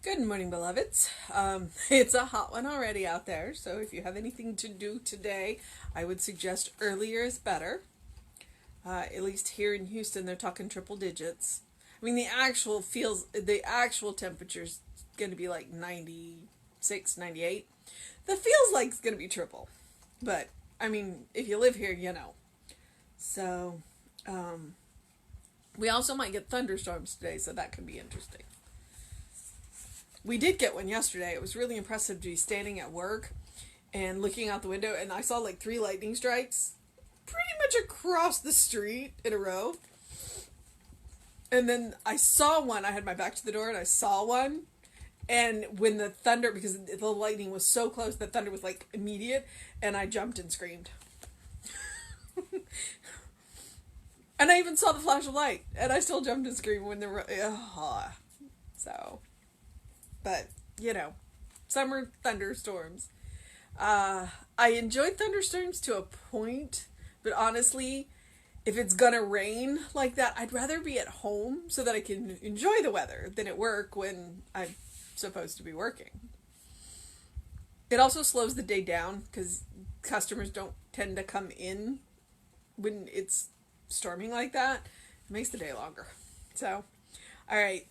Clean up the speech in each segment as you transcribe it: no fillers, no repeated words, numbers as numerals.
Good morning, beloveds. It's a hot one already out there, so if you have anything to do today, I would suggest earlier is better. At least here in Houston, they're talking triple digits. I mean, the actual temperature's going to be like 96, 98. The feels like it's going to be triple. But, I mean, if you live here, you know. So, we also might get thunderstorms today, so that could be interesting. We did get one yesterday. It was really impressive to be standing at work and looking out the window, and I saw like 3 lightning strikes pretty much across the street in a row. And then I saw one. I had my back to the door, and I saw one. And when the thunder, because the lightning was so close, the thunder was like immediate, and I jumped and screamed. And I even saw the flash of light, and I still jumped and screamed when so... But, you know, summer thunderstorms. I enjoy thunderstorms to a point, but honestly, if it's gonna rain like that, I'd rather be at home so that I can enjoy the weather than at work when I'm supposed to be working. It also slows the day down because customers don't tend to come in when it's storming like that. It makes the day longer. So, all right.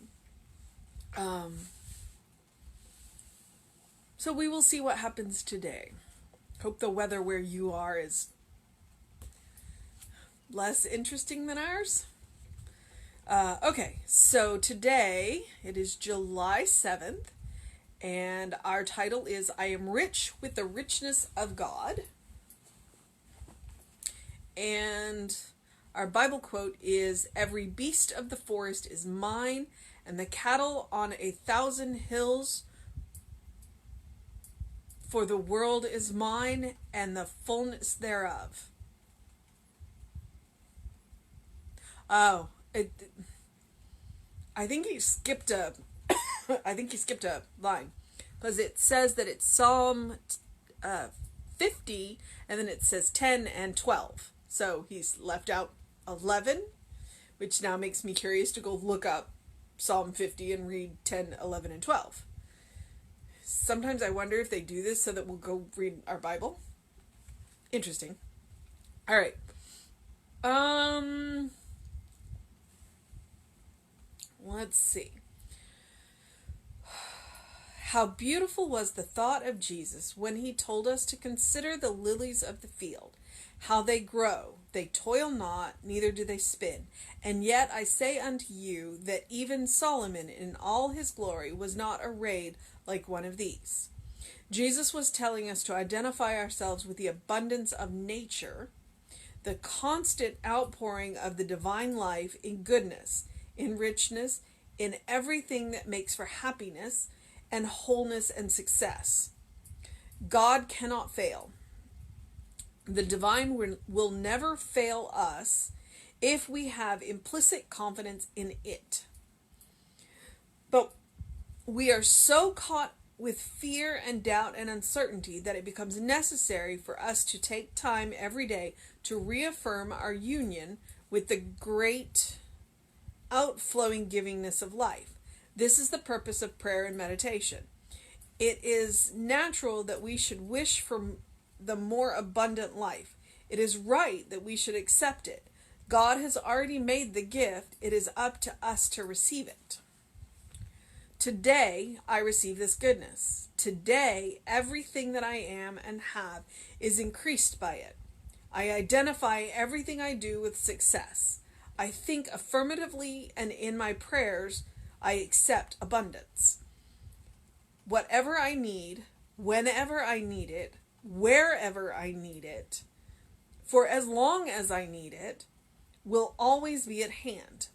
So we will see what happens today. Hope the weather where you are is less interesting than ours. Okay, so today it is July 7th, and our title is I Am Rich with the Richness of God. And our Bible quote is, "Every beast of the forest is mine, and the cattle on 1,000 hills. For the world is mine, and the fullness thereof." Oh, I think he skipped a line, because it says that it's Psalm 50, and then it says 10 and 12. So he's left out 11, which now makes me curious to go look up Psalm 50 and read 10, 11, and 12. Sometimes I wonder if they do this so that we'll go read our Bible. Interesting. All right. Let's see. How beautiful was the thought of Jesus when he told us to consider the lilies of the field, how they grow. They toil not, neither do they spin. And yet I say unto you that even Solomon in all his glory was not arrayed like one of these. Jesus was telling us to identify ourselves with the abundance of nature, the constant outpouring of the divine life in goodness, in richness, in everything that makes for happiness and wholeness and success. God cannot fail. The divine will never fail us if we have implicit confidence in it. But we are so caught with fear and doubt and uncertainty that it becomes necessary for us to take time every day to reaffirm our union with the great outflowing givingness of life. This is the purpose of prayer and meditation. It is natural that we should wish for the more abundant life. It is right that we should accept it. God has already made the gift. It is up to us to receive it. Today, I receive this goodness. Today, everything that I am and have is increased by it. I identify everything I do with success. I think affirmatively, and in my prayers, I accept abundance. Whatever I need, whenever I need it, wherever I need it, for as long as I need it, will always be at hand.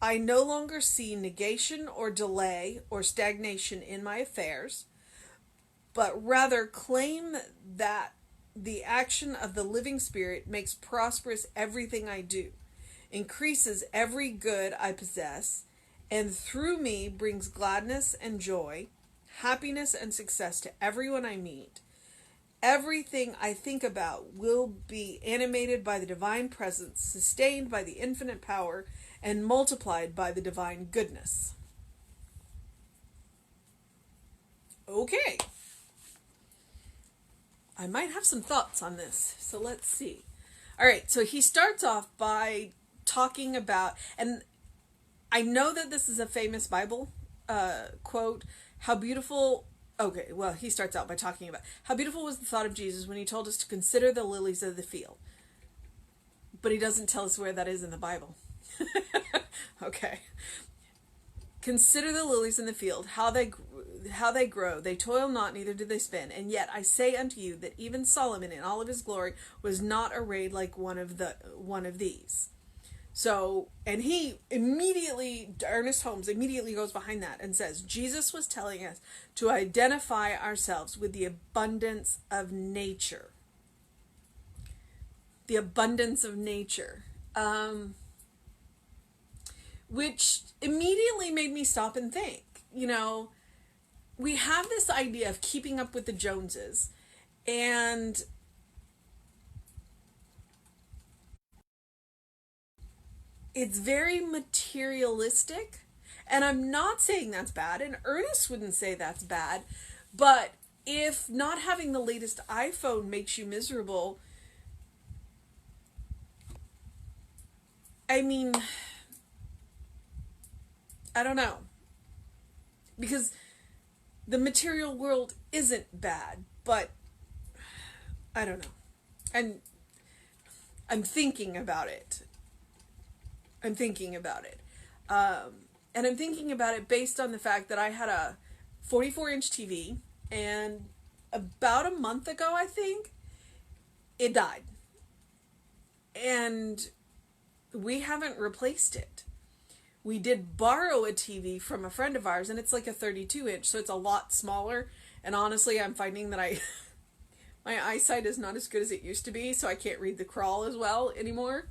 I no longer see negation or delay or stagnation in my affairs, but rather claim that the action of the living Spirit makes prosperous everything I do, increases every good I possess, and through me brings gladness and joy, happiness and success to everyone I meet. Everything I think about will be animated by the divine presence, sustained by the infinite power, and multiplied by the divine goodness. Okay. I might have some thoughts on this, so let's see. All right, so he starts off by talking about, and I know that this is a famous Bible quote, how beautiful, okay, well, he starts out by talking about how beautiful was the thought of Jesus when he told us to consider the lilies of the field. But he doesn't tell us where that is in the Bible. Okay. Consider the lilies in the field, how they grow. They toil not, neither do they spin. And yet I say unto you that even Solomon in all of his glory was not arrayed like one of these. So, and he immediately, Ernest Holmes immediately goes behind that and says, Jesus was telling us to identify ourselves with the abundance of nature. The abundance of nature. Which immediately made me stop and think, we have this idea of keeping up with the Joneses, and it's very materialistic, and I'm not saying that's bad, and Ernest wouldn't say that's bad, but if not having the latest iPhone makes you miserable, I mean, I don't know. Because the material world isn't bad, but I don't know. And I'm thinking about it. And I'm thinking about it based on the fact that I had a 44-inch TV, and about a month ago, I think, it died. And we haven't replaced it. We did borrow a TV from a friend of ours, and it's like a 32-inch, so it's a lot smaller. And honestly, I'm finding that my eyesight is not as good as it used to be, so I can't read the crawl as well anymore.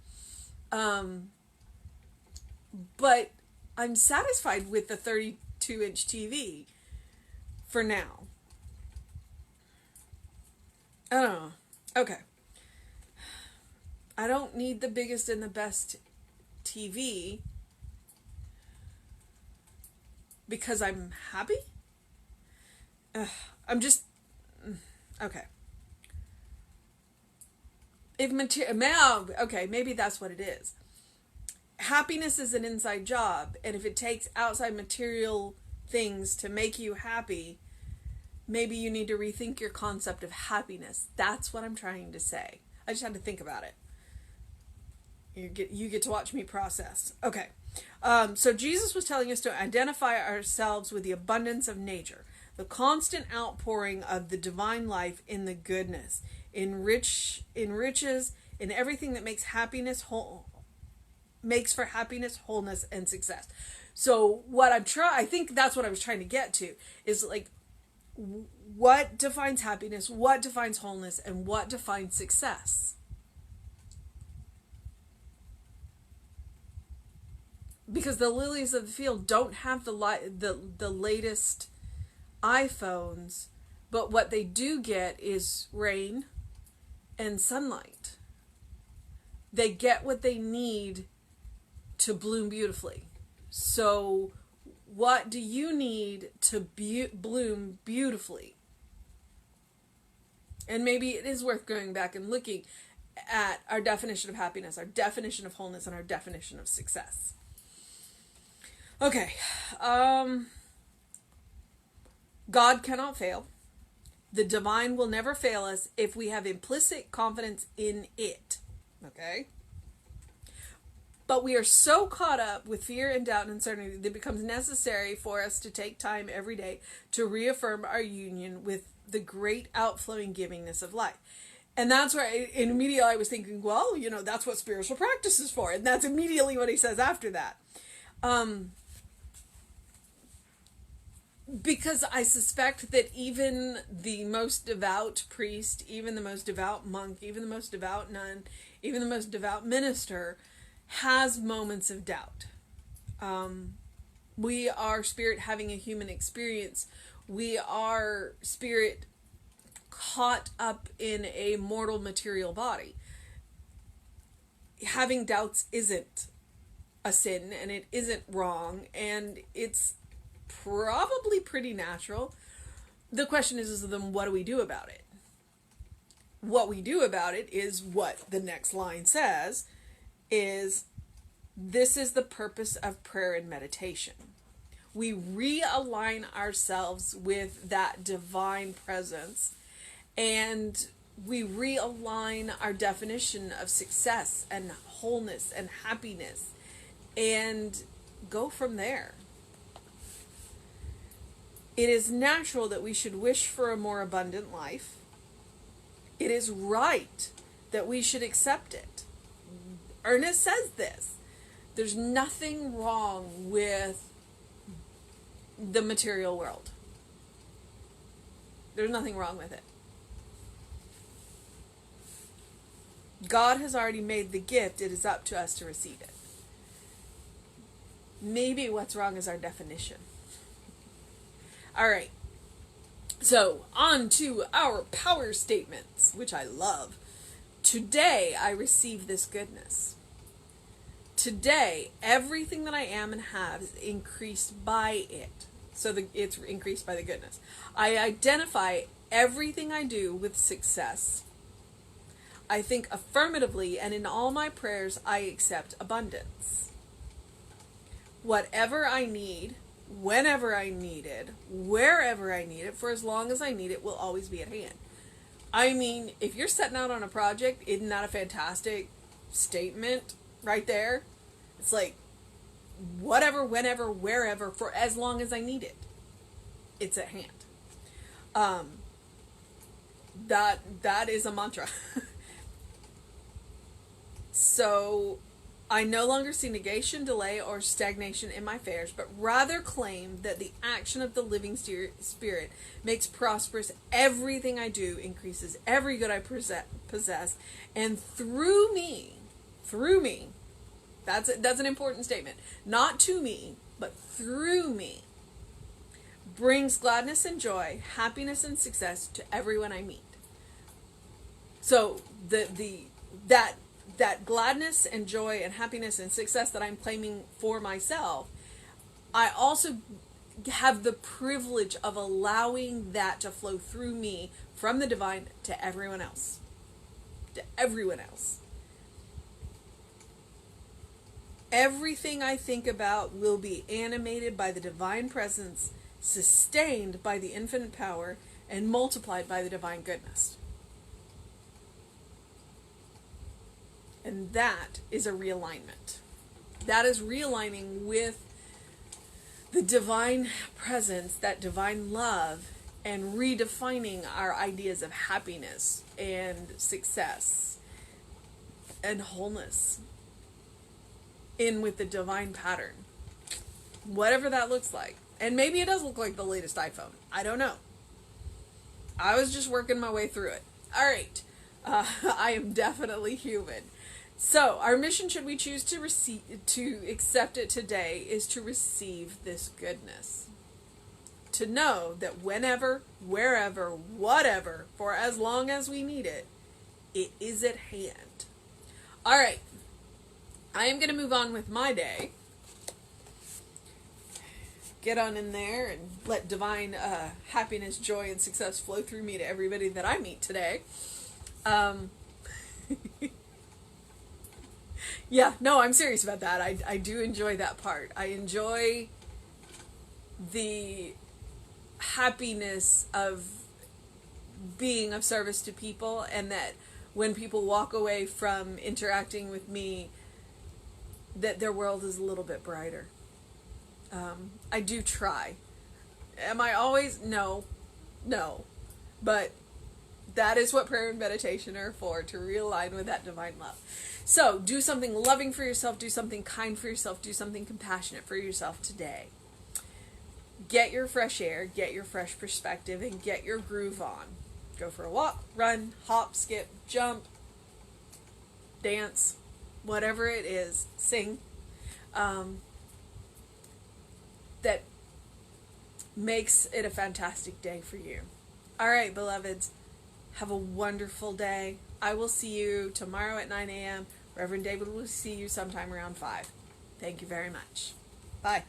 But I'm satisfied with the 32-inch TV for now. I don't know. Okay. I don't need the biggest and the best TV because I'm happy? I'm just... Okay. Okay, maybe that's what it is. Happiness is an inside job, and if it takes outside material things to make you happy, maybe you need to rethink your concept of happiness. That's what I'm trying to say. I just had to think about it. You get to watch me process. Okay. So Jesus was telling us to identify ourselves with the abundance of nature, the constant outpouring of the divine life in the goodness, enriches in everything that makes happiness makes for happiness, wholeness, and success. So I think that's what I was trying to get to, is like, what defines happiness, what defines wholeness, and what defines success? Because the lilies of the field don't have the latest iPhones, but what they do get is rain and sunlight. They get what they need to bloom beautifully. So what do you need to bloom beautifully? And maybe it is worth going back and looking at our definition of happiness, our definition of wholeness, and our definition of success. Okay. God cannot fail. The divine will never fail us if we have implicit confidence in it. Okay? But we are so caught up with fear and doubt and uncertainty that it becomes necessary for us to take time every day to reaffirm our union with the great outflowing givingness of life. And that's where immediately I was thinking, well, that's what spiritual practice is for. And that's immediately what he says after that. Because I suspect that even the most devout priest, even the most devout monk, even the most devout nun, even the most devout minister has moments of doubt. We are spirit having a human experience. We are spirit caught up in a mortal material body. Having doubts isn't a sin, and it isn't wrong, and it's probably pretty natural. the question is then what do we do about it? What we do about it is what the next line says, is this is the purpose of prayer and meditation. We realign ourselves with that divine presence, and we realign our definition of success and wholeness and happiness, and go from there. It is natural that we should wish for a more abundant life. It is right that we should accept it. Ernest says this. There's nothing wrong with the material world. There's nothing wrong with it. God has already made the gift. It is up to us to receive it. Maybe what's wrong is our definition. All right. So, on to our power statements, which I love. Today, I receive this goodness. Today, everything that I am and have is increased by it. So, it's increased by the goodness. I identify everything I do with success. I think affirmatively, and in all my prayers, I accept abundance. Whatever I need, whenever I need it, wherever I need it, for as long as I need it, will always be at hand. I mean, if you're setting out on a project, isn't that a fantastic statement right there? It's like, whatever, whenever, wherever, for as long as I need it, it's at hand. That is a mantra. So, I no longer see negation, delay, or stagnation in my affairs, but rather claim that the action of the living Spirit makes prosperous everything I do, increases every good I possess, and through me, that's an important statement, not to me, but through me, brings gladness and joy, happiness and success to everyone I meet. So, that gladness and joy and happiness and success that I'm claiming for myself, I also have the privilege of allowing that to flow through me from the divine to everyone else. To everyone else. Everything I think about will be animated by the divine presence, sustained by the infinite power, and multiplied by the divine goodness. And that is a realignment. That is realigning with the divine presence, that divine love, and redefining our ideas of happiness and success and wholeness in with the divine pattern. Whatever that looks like. And maybe it does look like the latest iPhone. I don't know. I was just working my way through it. All right. I am definitely human. So, our mission, should we choose to accept it today, is to receive this goodness. To know that whenever, wherever, whatever, for as long as we need it, it is at hand. All right. I am going to move on with my day. Get on in there and let divine happiness, joy, and success flow through me to everybody that I meet today. Yeah, no, I'm serious about that. I do enjoy that part. I enjoy the happiness of being of service to people, and that when people walk away from interacting with me, that their world is a little bit brighter. I do try. Am I always? No. But that is what prayer and meditation are for, to realign with that divine love. So, do something loving for yourself, do something kind for yourself, do something compassionate for yourself today. Get your fresh air, get your fresh perspective, and get your groove on. Go for a walk, run, hop, skip, jump, dance, whatever it is, sing. That makes it a fantastic day for you. All right, beloveds, have a wonderful day. I will see you tomorrow at 9 a.m. Reverend David will see you sometime around 5. Thank you very much. Bye.